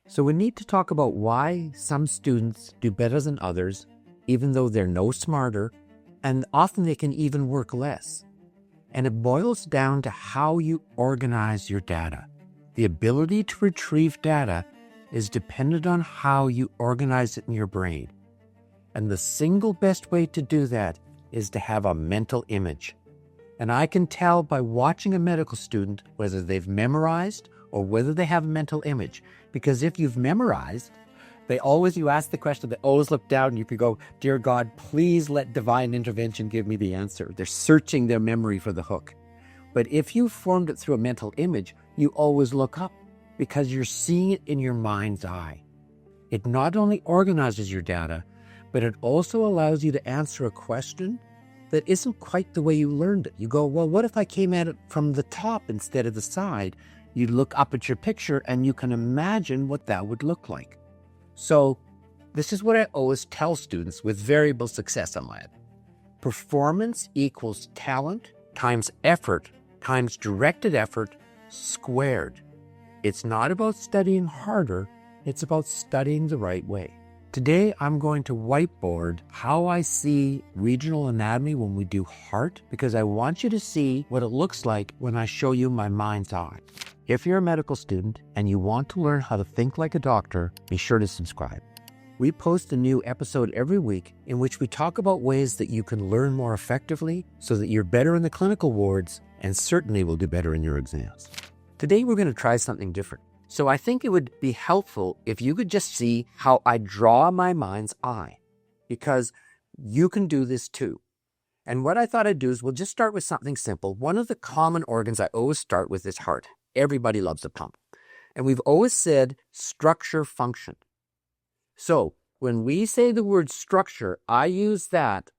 So we need to talk about why some students do better than others, even though they're no smarter, and often they can even work less. And it boils down to how you organize your data. The ability to retrieve data is dependent on how you organize it in your brain. And the single best way to do that is to have a mental image. And I can tell by watching a medical student whether they've memorized or whether they have a mental image. Because if you've memorized, you ask the question, they always look down and you can go, "Dear God, please let divine intervention give me the answer." They're searching their memory for the hook. But if you formed it through a mental image, you always look up because you're seeing it in your mind's eye. It not only organizes your data, but it also allows you to answer a question that isn't quite the way you learned it. You go, well, what if I came at it from the top instead of the side? You look up at your picture and you can imagine what that would look like. So this is what I always tell students with variable success on lab. Performance equals talent times effort times directed effort squared. It's not about studying harder, it's about studying the right way. Today, I'm going to whiteboard how I see regional anatomy when we do heart, because I want you to see what it looks like when I show you my mind's eye. If you're a medical student and you want to learn how to think like a doctor, be sure to subscribe. We post a new episode every week in which we talk about ways that you can learn more effectively so that you're better in the clinical wards and certainly will do better in your exams. Today, we're going to try something different. So I think it would be helpful if you could just see how I draw my mind's eye, because you can do this too. And what I thought I'd do is we'll just start with something simple. One of the common organs I always start with is heart. Everybody loves a pump. And we've always said structure, function. So when we say the word structure, I use that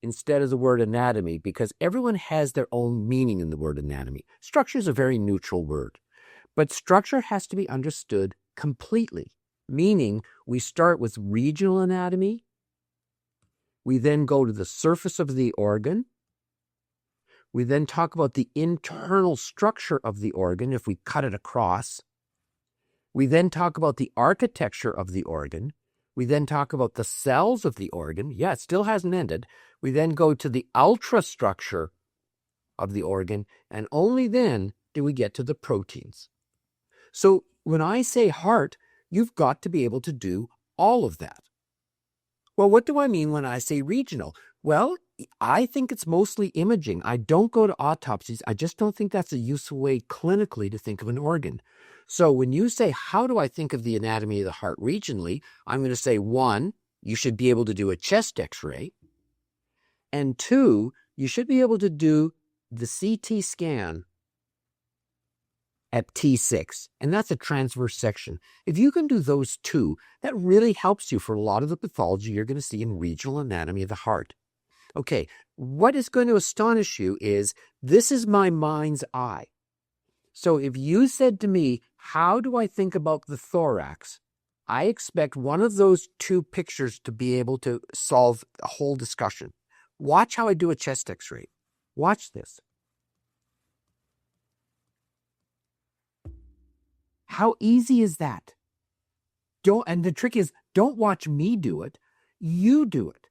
instead of the word anatomy because everyone has their own meaning in the word anatomy. Structure is a very neutral word. But structure has to be understood completely, meaning we start with regional anatomy. We then go to the surface of the organ. We then talk about the internal structure of the organ if we cut it across. We then talk about the architecture of the organ. We then talk about the cells of the organ. Yeah, it still hasn't ended. We then go to the ultrastructure of the organ, and only then do we get to the proteins. So when I say heart, you've got to be able to do all of that. Well, what do I mean when I say regional? Well, I think it's mostly imaging. I don't go to autopsies. I just don't think that's a useful way clinically to think of an organ. So when you say, how do I think of the anatomy of the heart regionally? I'm going to say, 1, you should be able to do a chest x-ray. And 2, you should be able to do the CT scan at T6, and that's a transverse section. If you can do those 2, that really helps you for a lot of the pathology you're going to see in regional anatomy of the heart. Okay, what is going to astonish you is this is my mind's eye. So if you said to me, how do I think about the thorax? I expect one of those 2 pictures to be able to solve a whole discussion. Watch how I do a chest x-ray. Watch this. How easy is that? And the trick is, don't watch me do it. You do it.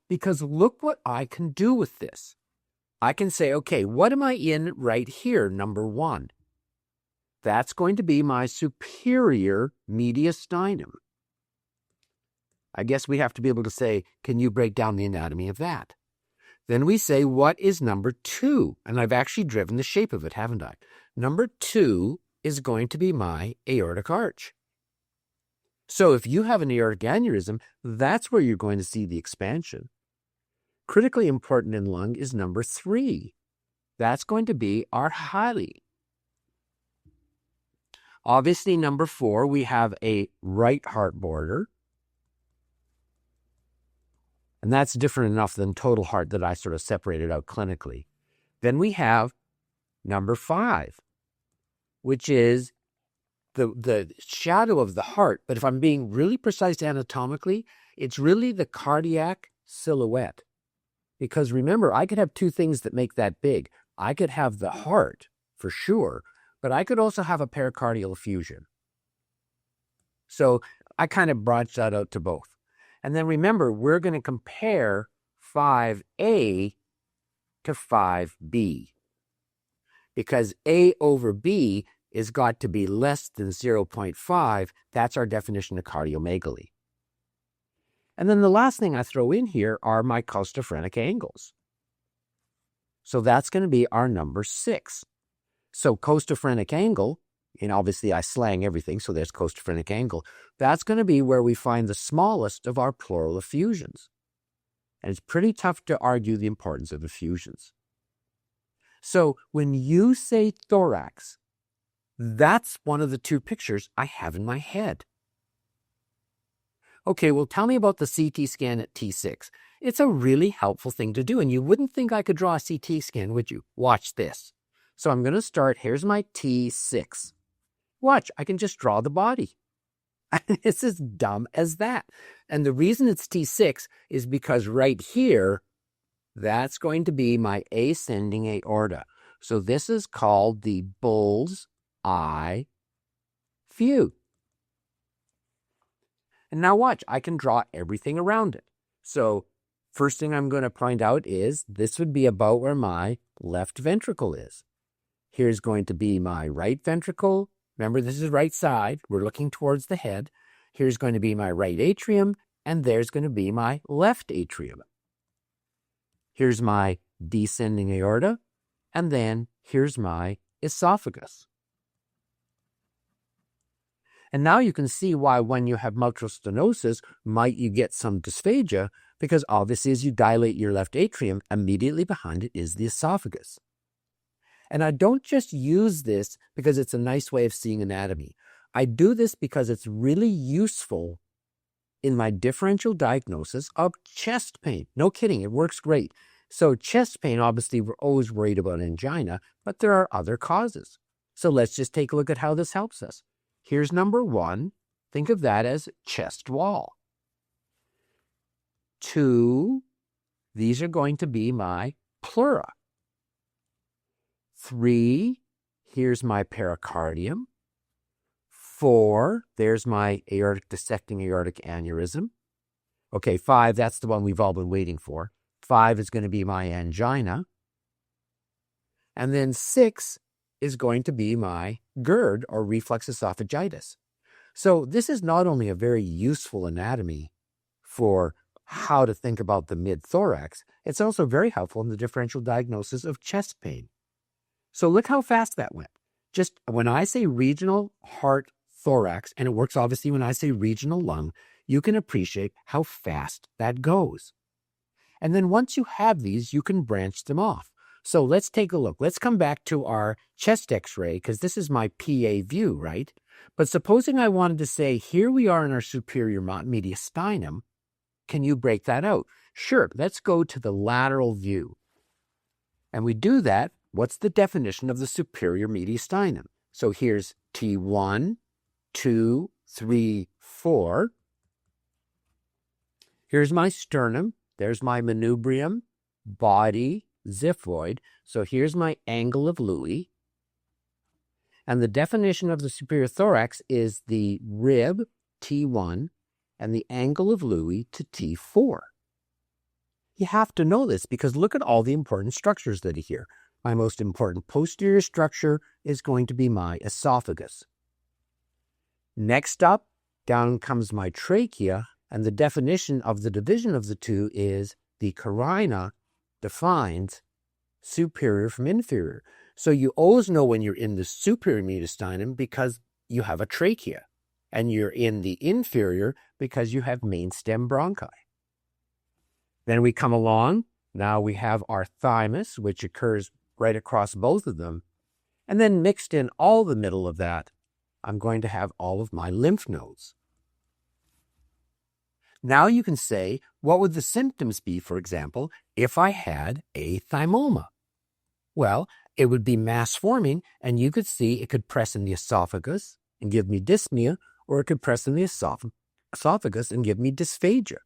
Because look what I can do with this. I can say, okay, what am I in right here, number 1? That's going to be my superior mediastinum. I guess we have to be able to say, can you break down the anatomy of that? Then we say, what is number 2? And I've actually driven the shape of it, haven't I? Number 2 is going to be my aortic arch. So if you have an aortic aneurysm, that's where you're going to see the expansion. Critically important in lung is number 3. That's going to be our hylae. Obviously, number 4, we have a right heart border. And that's different enough than total heart that I sort of separated out clinically. Then we have number 5, which is the shadow of the heart. But if I'm being really precise anatomically, it's really the cardiac silhouette. Because remember, I could have 2 things that make that big. I could have the heart, for sure, but I could also have a pericardial effusion. So I kind of branched that out to both. And then remember, we're going to compare 5A to 5B, because A over B is got to be less than 0.5. That's our definition of cardiomegaly. And then the last thing I throw in here are my costophrenic angles. So that's going to be our number 6. So costophrenic angle, and obviously I slang everything, so there's costophrenic angle. That's going to be where we find the smallest of our pleural effusions. And it's pretty tough to argue the importance of effusions. So when you say thorax, that's one of the two pictures I have in my head. Okay, well, tell me about the CT scan at T6. It's a really helpful thing to do, and you wouldn't think I could draw a CT scan, would you? Watch this. So I'm going to start. Here's my T6. Watch, I can just draw the body. It's as dumb as that. And the reason it's T6 is because right here, that's going to be my ascending aorta. So this is called the bull's eye view. And now watch, I can draw everything around it. So first thing I'm going to point out is this would be about where my left ventricle is. Here's going to be my right ventricle. Remember, this is right side. We're looking towards the head. Here's going to be my right atrium, and there's going to be my left atrium. Here's my descending aorta, and then here's my esophagus. And now you can see why when you have mitral stenosis, might you get some dysphagia, because obviously as you dilate your left atrium, immediately behind it is the esophagus. And I don't just use this because it's a nice way of seeing anatomy. I do this because it's really useful in my differential diagnosis of chest pain. No kidding, it works great. So chest pain, obviously, we're always worried about angina, but there are other causes. So let's just take a look at how this helps us. Here's number 1. Think of that as chest wall. 2, these are going to be my pleura. 3, here's my pericardium. 4, there's my aortic dissecting aortic aneurysm. Okay, 5, that's the one we've all been waiting for. 5 is going to be my angina. And then 6 is going to be my GERD, or reflux esophagitis. So this is not only a very useful anatomy for how to think about the mid-thorax, it's also very helpful in the differential diagnosis of chest pain. So look how fast that went. Just when I say regional heart thorax, and it works obviously when I say regional lung, you can appreciate how fast that goes. And then once you have these, you can branch them off. So let's take a look. Let's come back to our chest x-ray, because this is my PA view, right? But supposing I wanted to say, here we are in our superior mediastinum, can you break that out? Sure, let's go to the lateral view. And we do that. What's the definition of the superior mediastinum? So here's T1, 2, 3, 4. Here's my sternum. There's my manubrium, body, xiphoid. So here's my angle of Louis. And the definition of the superior thorax is the rib, T1, and the angle of Louis to T4. You have to know this because look at all the important structures that are here. My most important posterior structure is going to be my esophagus. Next up, down comes my trachea, and the definition of the division of the two is the carina defines superior from inferior. So you always know when you're in the superior mediastinum because you have a trachea, and you're in the inferior because you have main stem bronchi. Then we come along. Now we have our thymus, which occurs right across both of them. And then mixed in all the middle of that, I'm going to have all of my lymph nodes. Now you can say, what would the symptoms be, for example, if I had a thymoma? Well, it would be mass forming, and you could see it could press in the esophagus and give me dyspnea, or it could press in the esophagus and give me dysphagia.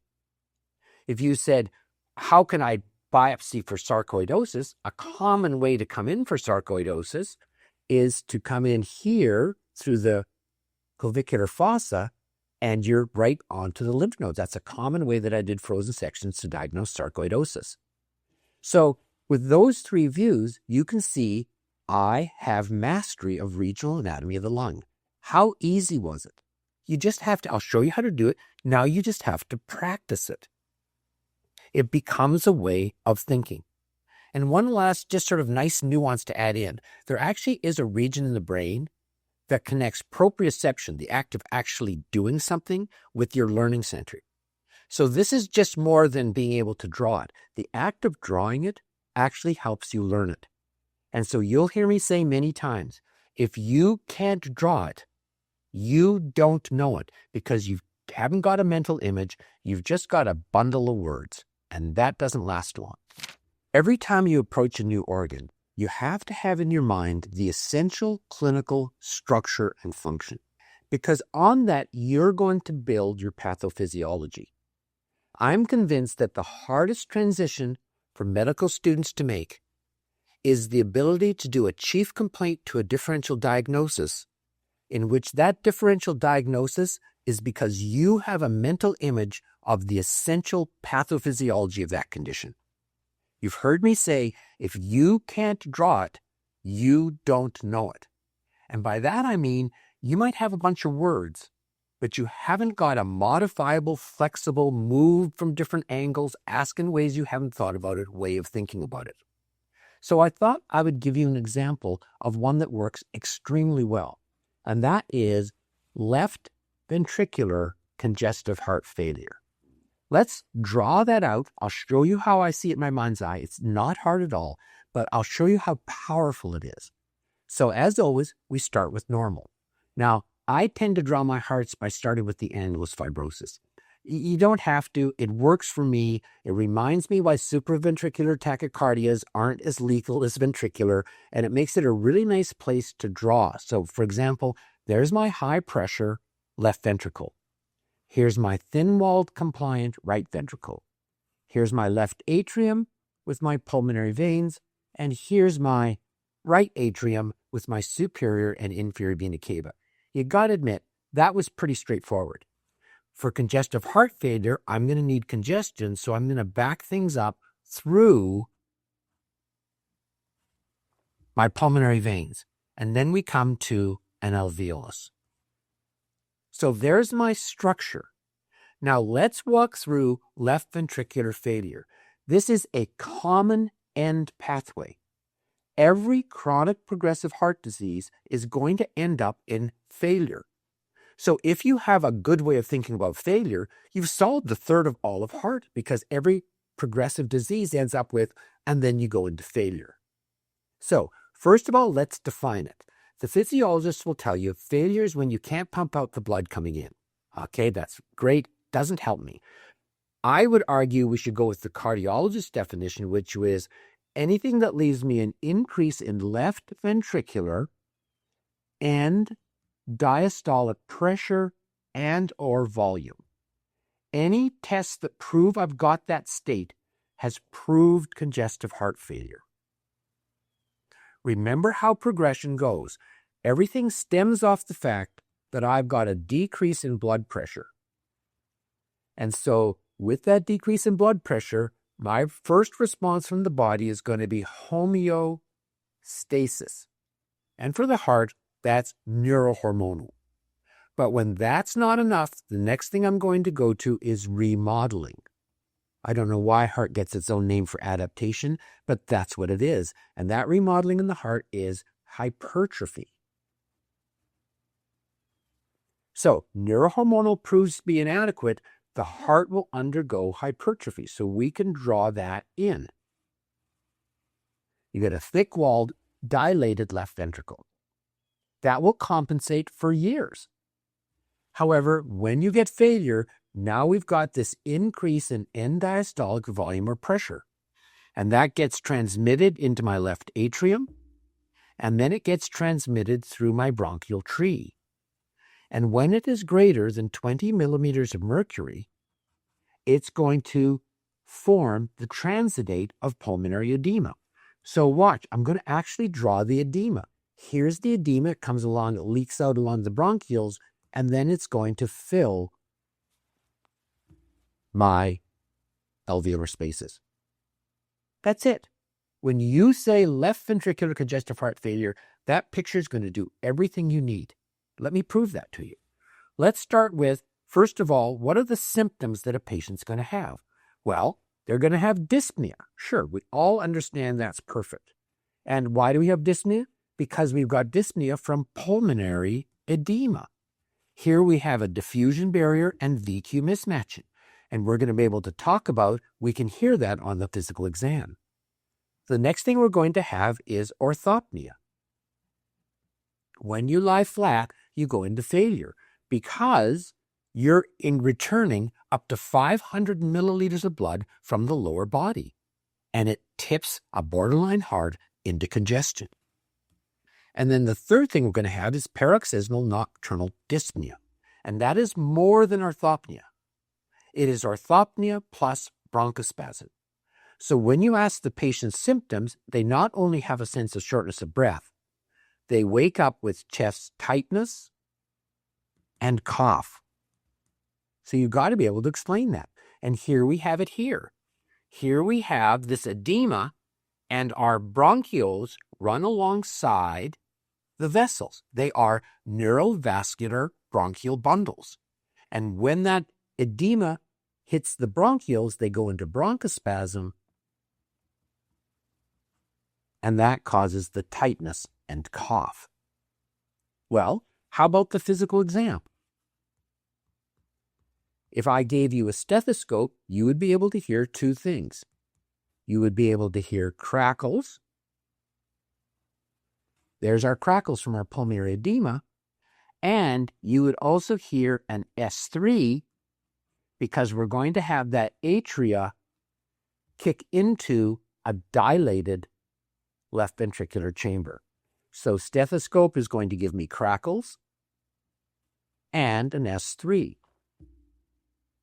If you said, how can I biopsy for sarcoidosis? A common way to come in for sarcoidosis is to come in here through the clavicular fossa and you're right onto the lymph nodes. That's a common way that I did frozen sections to diagnose sarcoidosis. So with those three views, you can see I have mastery of regional anatomy of the lung. How easy was it? You just have to, I'll show you how to do it. Now you just have to practice it. It becomes a way of thinking. And one last just sort of nice nuance to add in. There actually is a region in the brain that connects proprioception, the act of actually doing something, with your learning center. So this is just more than being able to draw it. The act of drawing it actually helps you learn it. And so you'll hear me say many times, if you can't draw it, you don't know it, because you haven't got a mental image, you've just got a bundle of words, and that doesn't last long. Every time you approach a new organ, you have to have in your mind the essential clinical structure and function, because on that, you're going to build your pathophysiology. I'm convinced that the hardest transition for medical students to make is the ability to do a chief complaint to a differential diagnosis, in which that differential diagnosis is because you have a mental image of the essential pathophysiology of that condition. You've heard me say, if you can't draw it, you don't know it. And by that I mean, you might have a bunch of words, but you haven't got a modifiable, flexible, move from different angles, ask in ways you haven't thought about it, way of thinking about it. So I thought I would give you an example of one that works extremely well, and that is left ventricular congestive heart failure. Let's draw that out. I'll show you how I see it in my mind's eye. It's not hard at all, but I'll show you how powerful it is. So as always, we start with normal. Now, I tend to draw my hearts by starting with the annulus fibrosus. You don't have to. It works for me. It reminds me why supraventricular tachycardias aren't as lethal as ventricular, and it makes it a really nice place to draw. So, for example, there's my high pressure left ventricle. Here's my thin-walled compliant right ventricle. Here's my left atrium with my pulmonary veins, and here's my right atrium with my superior and inferior vena cava. You got to admit, that was pretty straightforward. For congestive heart failure, I'm going to need congestion, so I'm going to back things up through my pulmonary veins. And then we come to an alveolus. So there's my structure. Now let's walk through left ventricular failure. This is a common end pathway. Every chronic progressive heart disease is going to end up in failure. So if you have a good way of thinking about failure, you've solved the third of all of heart, because every progressive disease ends up with, and then you go into failure. So first of all, let's define it. The physiologist will tell you failure is when you can't pump out the blood coming in. Okay, that's great. Doesn't help me. I would argue we should go with the cardiologist's definition, which is anything that leaves me an increase in left ventricular and diastolic pressure and or volume. Any tests that prove I've got that state has proved congestive heart failure. Remember how progression goes. Everything stems off the fact that I've got a decrease in blood pressure. And so with that decrease in blood pressure, my first response from the body is going to be homeostasis. And for the heart, that's neurohormonal. But when that's not enough, the next thing I'm going to go to is remodeling. I don't know why heart gets its own name for adaptation, but that's what it is. And that remodeling in the heart is hypertrophy. So neurohormonal proves to be inadequate, the heart will undergo hypertrophy. So we can draw that in. You get a thick-walled, dilated left ventricle. That will compensate for years. However, when you get failure, now we've got this increase in end diastolic volume or pressure. And that gets transmitted into my left atrium, and then it gets transmitted through my bronchial tree. And when it is greater than 20 millimeters of mercury, it's going to form the transudate of pulmonary edema. So watch, I'm going to actually draw the edema. Here's the edema. It comes along, it leaks out along the bronchioles, and then it's going to fill my alveolar spaces. That's it. When you say left ventricular congestive heart failure, that picture is going to do everything you need. Let me prove that to you. Let's start with, first of all, what are the symptoms that a patient's going to have? Well, they're going to have dyspnea. Sure, we all understand that's perfect. And why do we have dyspnea? Because we've got dyspnea from pulmonary edema. Here we have a diffusion barrier and VQ mismatching. And we're going to be able to talk about, we can hear that on the physical exam. The next thing we're going to have is orthopnea. When you lie flat, you go into failure because you're returning up to 500 milliliters of blood from the lower body, and it tips a borderline heart into congestion. And then the third thing we're going to have is paroxysmal nocturnal dyspnea, and that is more than orthopnea. It is orthopnea plus bronchospasm. So when you ask the patient's symptoms, they not only have a sense of shortness of breath, they wake up with chest tightness and cough. So you've got to be able to explain that. And here we have it here. Here we have this edema, and our bronchioles run alongside the vessels. They are neurovascular bronchial bundles. And when that edema hits the bronchioles, they go into bronchospasm, and that causes the tightness and cough. Well, how about the physical exam? If I gave you a stethoscope, you would be able to hear two things. You would be able to hear crackles. There's our crackles from our pulmonary edema. And you would also hear an S3 because we're going to have that atria kick into a dilated left ventricular chamber. So stethoscope is going to give me crackles and an S3.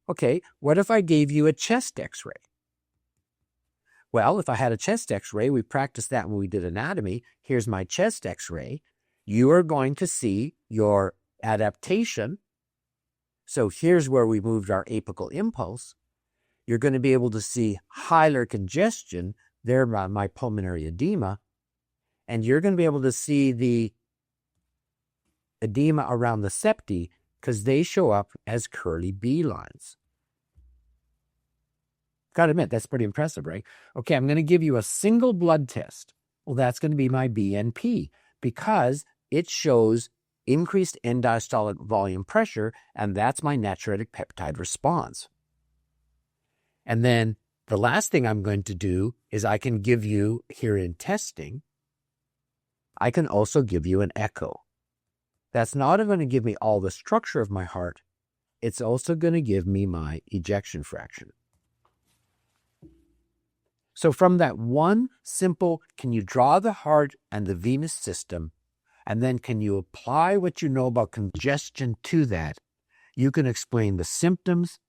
Okay, what if I gave you a chest x-ray? Well, if I had a chest x-ray, we practiced that when we did anatomy. Here's my chest x-ray. You are going to see your adaptation. So here's where we moved our apical impulse. You're going to be able to see hilar congestion, there by my pulmonary edema, and you're going to be able to see the edema around the septi because they show up as curly B lines. Got to admit, that's pretty impressive, right? Okay, I'm going to give you a single blood test. Well, that's going to be my BNP because it shows increased end diastolic volume pressure, and that's my natriuretic peptide response. And then the last thing I'm going to do is I can give you, here in testing, I can also give you an echo. That's not going to give me all the structure of my heart. It's also going to give me my ejection fraction. So from that one simple, can you draw the heart and the venous system, and then can you apply what you know about congestion to that, you can explain the symptoms,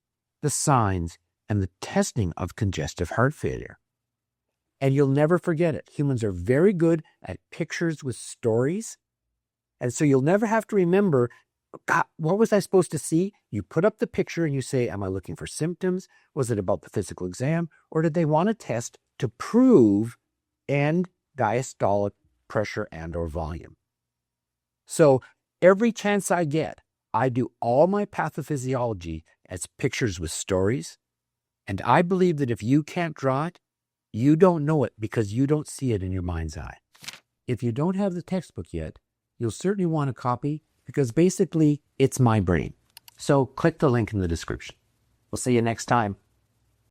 the signs, and the testing of congestive heart failure. And you'll never forget it. Humans are very good at pictures with stories. And so you'll never have to remember, God, what was I supposed to see? You put up the picture and you say, am I looking for symptoms? Was it about the physical exam? Or did they want a test to prove end diastolic pressure and or volume? So every chance I get, I do all my pathophysiology as pictures with stories. And I believe that if you can't draw it, you don't know it because you don't see it in your mind's eye. If you don't have the textbook yet, you'll certainly want a copy because basically it's my brain. So click the link in the description. We'll see you next time.